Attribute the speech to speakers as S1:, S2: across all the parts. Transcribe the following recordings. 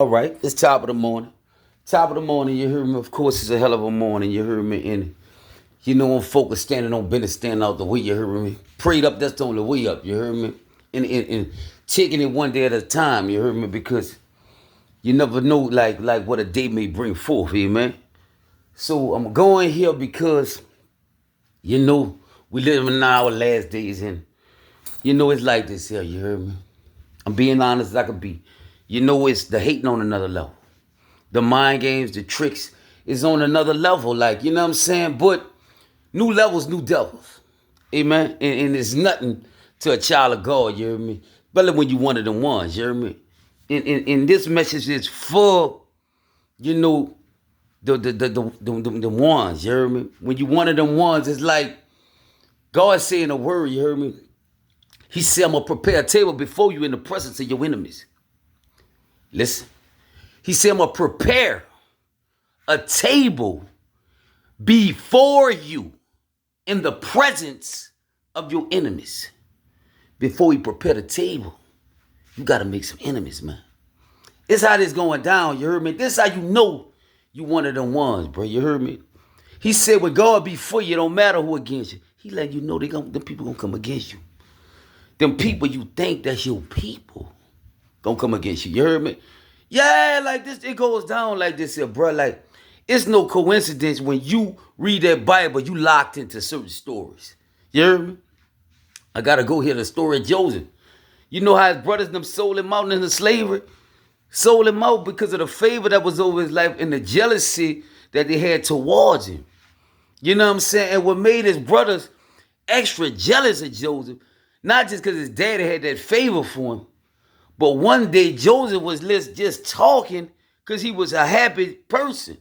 S1: All right, it's top of the morning. Top of the morning, you hear me? Of course, it's a hell of a morning, you hear me? And you know, I'm focused standing on business, standing out the way, you hear me? Prayed up, that's the only way up, you hear me? And taking it one day at a time, you hear me? Because you never know, like what a day may bring forth, amen? So I'm going here because, you know, we live in our last days, and you know, it's like this here, you hear me? I'm being honest as I could be. You know, it's the hating on another level. The mind games, the tricks is on another level. Like, you know what I'm saying? But new levels, new devils. Amen. And it's nothing to a child of God, you hear me? Especially when you one of them ones, you hear me? And this message is for, you know, the ones, you hear me? When you one of them ones, it's like God saying a word, you hear me? He said, I'm going to prepare a table before you in the presence of your enemies. Listen. He said, I'm going to prepare a table before you in the presence of your enemies. Before you prepare the table, you got to make some enemies, man. This how this going down, you heard me? This how you know you one of them ones, bro. You heard me? He said, when God be for you, it don't matter who against you. He let you know them people gonna come against you. Them people you think that's your people gonna come against you. You heard me? Yeah, like this, it goes down like this here, bro. Like, it's no coincidence when you read that Bible, you locked into certain stories. You heard me? I gotta go here to the story of Joseph. You know how his brothers them sold him out into slavery? Sold him out because of the favor that was over his life and the jealousy that they had towards him. You know what I'm saying? And what made his brothers extra jealous of Joseph, not just because his daddy had that favor for him, but one day Joseph was just talking because he was a happy person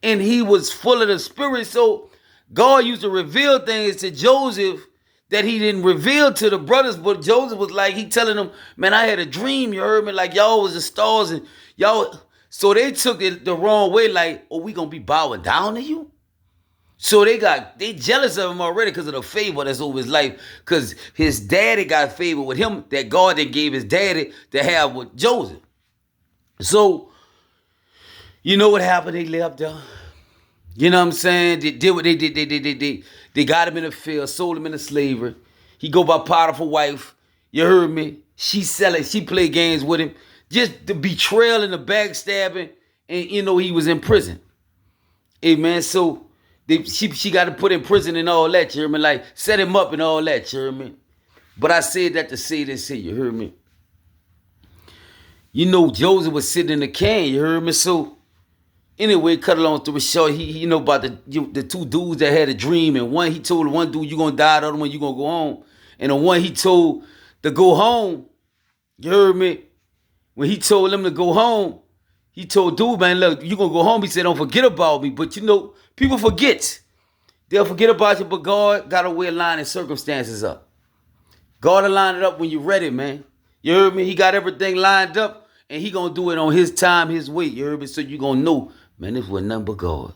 S1: and he was full of the spirit. So God used to reveal things to Joseph that he didn't reveal to the brothers. But Joseph was like, he telling them, man, I had a dream, you heard me? Like y'all was the stars and y'all. So they took it the wrong way, like, oh, we gonna be bowing down to you? So they jealous of him already because of the favor that's over his life. Because his daddy got favor with him that God then gave his daddy to have with Joseph. So, you know what happened? They left there. You know what I'm saying? They did what they did. They got him in the field, sold him into slavery. He go by Potiphar's wife. You heard me? She selling, she play games with him. Just the betrayal and the backstabbing. And you know, he was in prison. Hey man, so she got to put in prison and all that, you hear me? Like, set him up and all that, you hear me? But I said that to say this here, you hear me? You know, Joseph was sitting in the can, you heard me? So, anyway, cut along story short, he know about the two dudes that had a dream, and one, he told one dude, you gonna die, the other one, you gonna go home. And the one he told to go home, you heard me? When he told him to go home, he told dude, man, look, you gonna go home. He said, don't forget about me. But you know, people forget. They'll forget about you, but God got a way of lining circumstances up. God will line it up when you're ready, man. You heard me? He got everything lined up, and he gonna do it on his time, his way. You heard me? So you gonna know, man, this was nothing but God.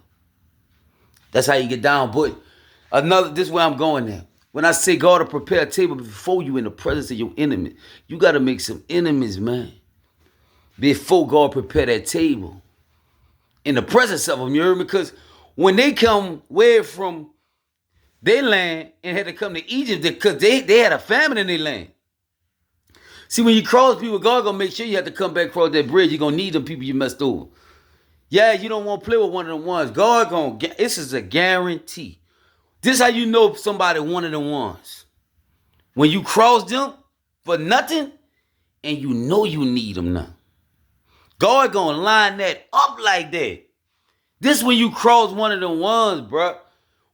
S1: That's how you get down. But this is where I'm going now. When I say God will prepare a table before you in the presence of your enemy, you got to make some enemies, man. Before God prepare that table in the presence of them, you heard me? Because when they come way from their land and had to come to Egypt, because they had a famine in their land. See, when you cross people, God gonna make sure you have to come back across that bridge. You're gonna need them people you messed over. Yeah, you don't want to play with one of them ones. God gonna, this is a guarantee. This is how you know somebody one of them ones. When you cross them for nothing, and you know you need them now. God gonna line that up like that. This when you cross one of them ones, bro.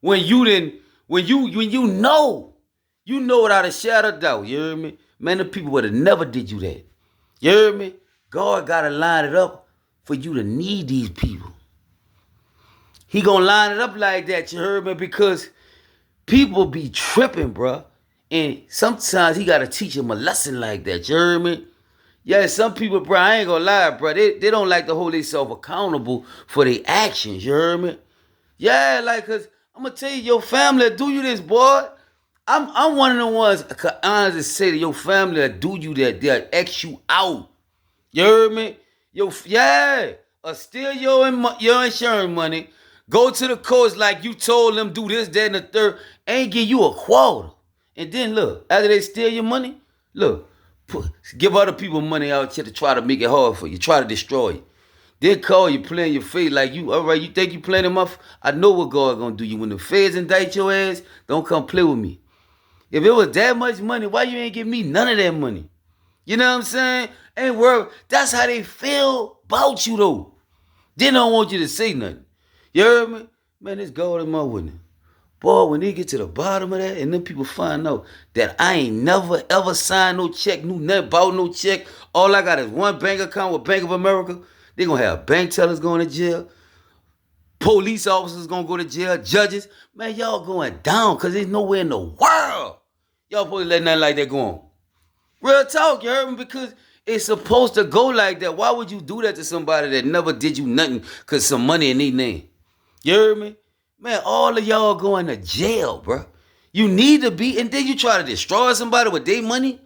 S1: When you know without a shadow of doubt. You hear me? Man, the people would have never did you that. You hear me? God gotta line it up for you to need these people. He gonna line it up like that. You heard me? Because people be tripping, bro. And sometimes he gotta teach them a lesson like that. You heard me? Yeah, some people, bro, I ain't gonna lie, bro. They don't like to hold themselves accountable for their actions. You heard me? Yeah, like, cause I'm gonna tell you, your family do you this, boy. I'm one of the ones I could honestly say to your family that do you that, they'll X you out. You heard me? or steal your insurance money, go to the courts like you told them do this, that, and the third, ain't give you a quarter. And then look, after they steal your money, look, give other people money out here to try to make it hard for you, try to destroy you. Then call you, playing your face like you, all right, you think you playing them off? I know what God gonna do you. When the feds indict your ass, don't come play with me. If it was that much money, why you ain't give me none of that money? You know what I'm saying? Ain't worried. That's how they feel about you, though. They don't want you to say nothing. You heard me? Man, it's God in my witness. Boy, when they get to the bottom of that, and then people find out that I ain't never, ever signed no check, knew nothing about no check. All I got is one bank account with Bank of America. They going to have bank tellers going to jail. Police officers going to go to jail. Judges. Man, y'all going down because there's nowhere in the world y'all supposed to let nothing like that go on. Real talk, you heard me? Because it's supposed to go like that. Why would you do that to somebody that never did you nothing because some money in their name? You heard me? Man, all of y'all going to jail, bro. You need to be, and then you try to destroy somebody with their money?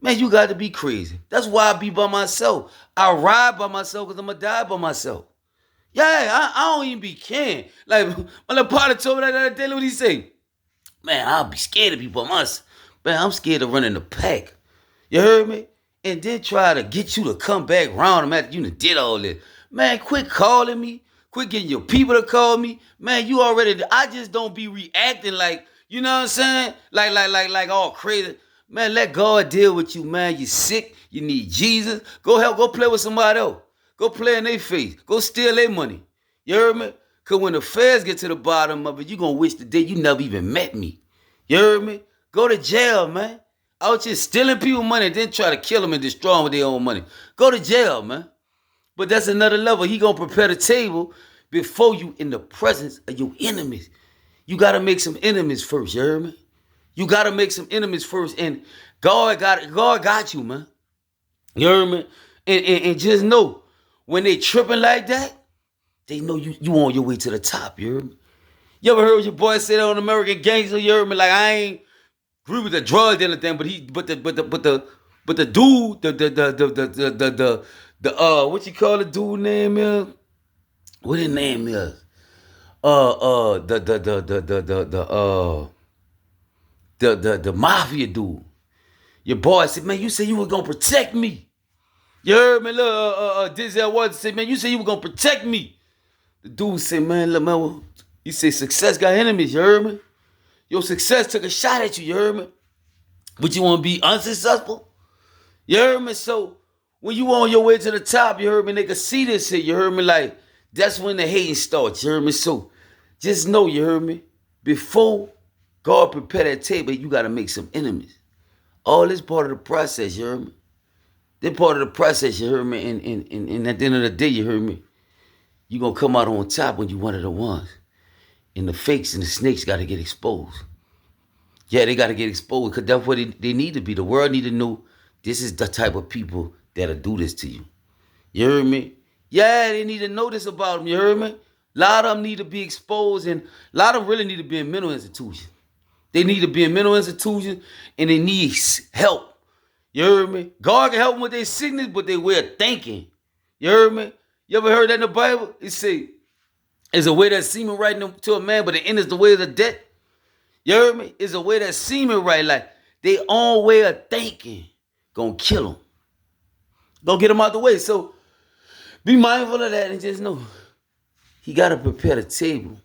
S1: Man, you got to be crazy. That's why I be by myself. I ride by myself because I'm going to die by myself. Yeah, I don't even be caring. Like, my little partner told me that other day, what he say? Man, I'll be scared to be by myself. Man, I'm scared of running the pack. You heard me? And then try to get you to come back round them after you done did all this. Man, quit calling me. Quit getting your people to call me. Man, you already, I just don't be reacting like, you know what I'm saying? Like all crazy. Man, let God deal with you, man. You sick. You need Jesus. Go play with somebody else. Go play in their face. Go steal their money. You heard me? Because when the feds get to the bottom of it, you going to wish the day you never even met me. You heard me? Go to jail, man. Out here stealing people money, then try to kill them and destroy them with their own money. Go to jail, man. But that's another level. He going to prepare the table before you in the presence of your enemies. You got to make some enemies first, you heard me? You got to make some enemies first. And God got you, man. You heard me? And just know, when they tripping like that, they know you on your way to the top, you heard me? You ever heard your boy say that on American Gangster? You heard me? Like, I ain't agree with the drug dealer thing, but the dude, what you call the dude name is? What his name is? The mafia dude. Your boy said, man, you said you were gonna protect me. You heard me? Look, Denzel Washington said, man, you said you were gonna protect me. The dude said, man, look, man, you say success got enemies, you heard me? Your success took a shot at you, you heard me? But you want to be unsuccessful? You heard me? So when you on your way to the top, you heard me, they can see this shit, you heard me? Like, that's when the hating starts, you heard me? So just know, you heard me? Before God prepare that table, you got to make some enemies. All this part of the process, you heard me? This part of the process, you heard me? And at the end of the day, you heard me? You're going to come out on top when you one of the ones. And the fakes and the snakes got to get exposed. Yeah, they got to get exposed because that's what they need to be. The world need to know this is the type of people that'll do this to you. You heard me? Yeah, they need to know this about them. You heard me? A lot of them need to be exposed, and a lot of them really need to be in mental institutions. They need to be in mental institutions, and they need help. You heard me? God can help them with their sickness, but their way of thinking. You heard me? You ever heard that in the Bible? It say, "It's a way that seeming right to a man, but the end is the way of the dead." You heard me? It's a way that seeming right, like their own way of thinking gonna kill them. Gonna get them out the way. So be mindful of that and just know he gotta prepare the table.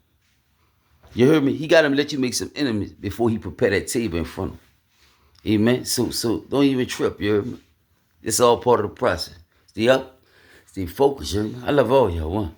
S1: You heard me? He gotta let you make some enemies before he prepare that table in front of him. Amen. So don't even trip, you heard me? It's all part of the process. Stay up, stay focused, you heard me? I love all y'all. One.